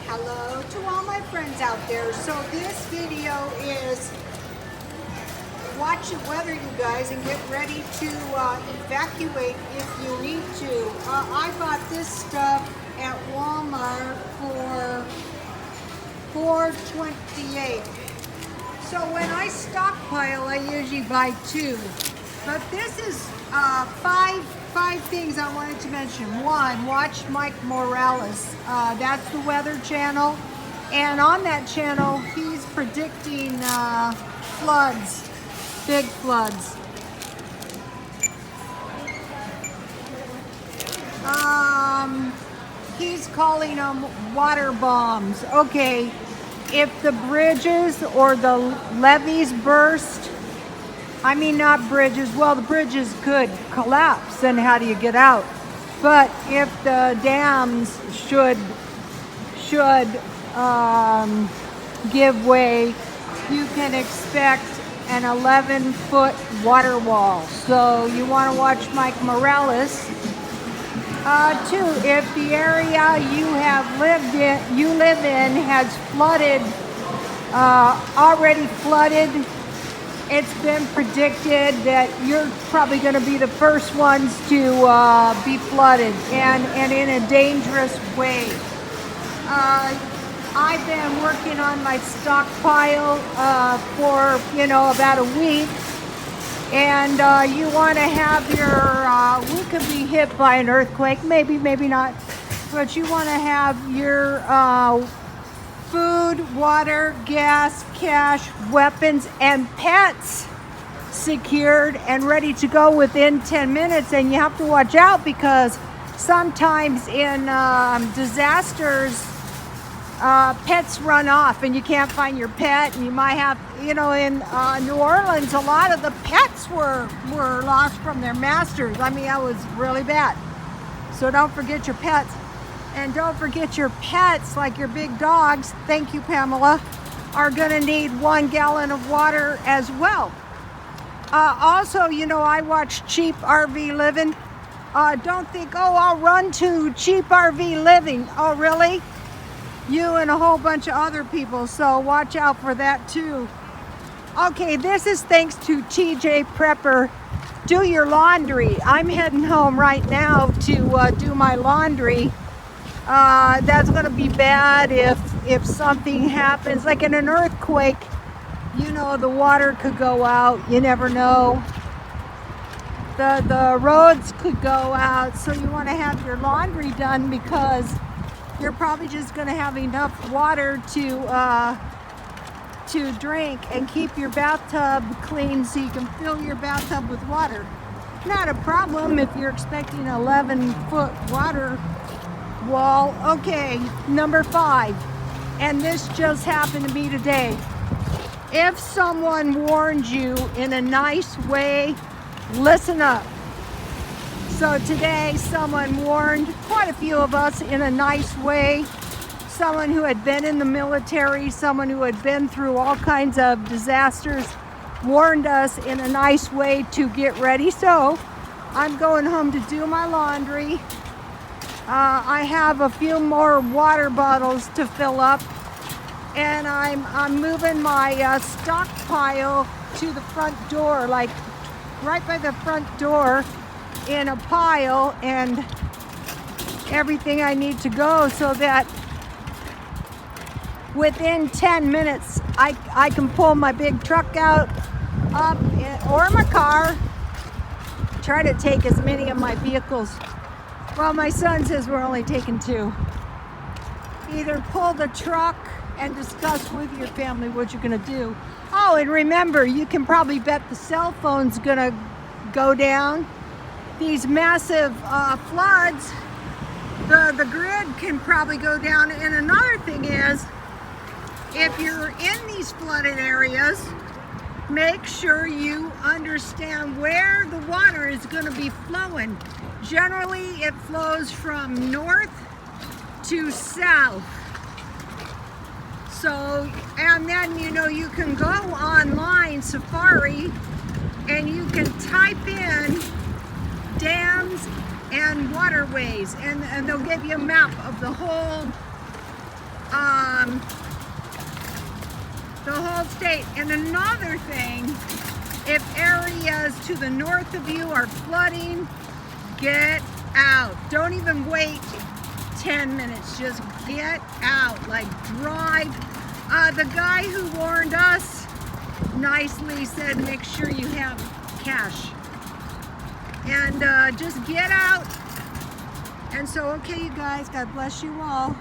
Hello to all my friends out there. So this video is watch the weather, you guys, and get ready to evacuate if you need to. I bought this stuff at Walmart for $4.28. So when I stockpile, I usually buy two. But this is five things I wanted to mention. One, watch Mike Morales. That's the Weather Channel. And on that channel, he's predicting floods, big floods. He's calling them water bombs. Okay, if the bridges or the levees burst, I mean not bridges, well the bridges could collapse, then how do you get out? But if the dams should give way, you can expect an 11-foot water wall. So you want to watch Mike Morales. Two, if the area you live in has flooded, already flooded, it's been predicted that you're probably going to be the first ones to be flooded, and in a dangerous way. I've been working on my stockpile for about a week. And you want to have your, we could be hit by an earthquake, maybe not, but you want to have your food, water, gas, cash, weapons, and pets secured and ready to go within 10 minutes. And you have to watch out because sometimes in disasters, pets run off and you can't find your pet, and you might have, in New Orleans, a lot of the pets were lost from their masters. I mean, that was really bad. So don't forget your pets. And don't forget your pets, like your big dogs, thank you, Pamela, are gonna need 1 gallon of water as well. Also, I watch Cheap RV Living. Don't think, oh, I'll run to Cheap RV Living. Oh, really? You and a whole bunch of other people, so watch out for that too. Okay, this is thanks to TJ Prepper. Do your laundry. I'm heading home right now to do my laundry. That's gonna be bad if something happens, like in an earthquake. The water could go out. You never know. The roads could go out, so you want to have your laundry done because you're probably just going to have enough water to drink and keep your bathtub clean so you can fill your bathtub with water. Not a problem if you're expecting an 11-foot water wall. Okay, number 5, and this just happened to me today. If someone warned you in a nice way, listen up. So today someone warned quite a few of us in a nice way. Someone who had been in the military, someone who had been through all kinds of disasters, warned us in a nice way to get ready. So I'm going home to do my laundry. I have a few more water bottles to fill up, and I'm moving my stockpile to the front door, like right by the front door, in a pile, and everything I need to go so that within 10 minutes I can pull my big truck out, up, or my car. Try to take as many of my vehicles. Well, my son says we're only taking 2. Either pull the truck and discuss with your family what you're gonna do. Oh, and remember, you can probably bet the cell phone's gonna go down. These massive floods, the grid can probably go down. And another thing is, if you're in these flooded areas, make sure you understand where the water is going to be flowing. Generally, it flows from north to south. So, and then, you can go online, Safari, and you can type in dams and waterways, and they'll give you a map of the whole the whole state. And another thing, if areas to the north of you are flooding, get out. Don't even wait 10 minutes. Just get out. Like, drive. The guy who warned us nicely said make sure you have cash. And just get out. And so, okay, you guys, God bless you all.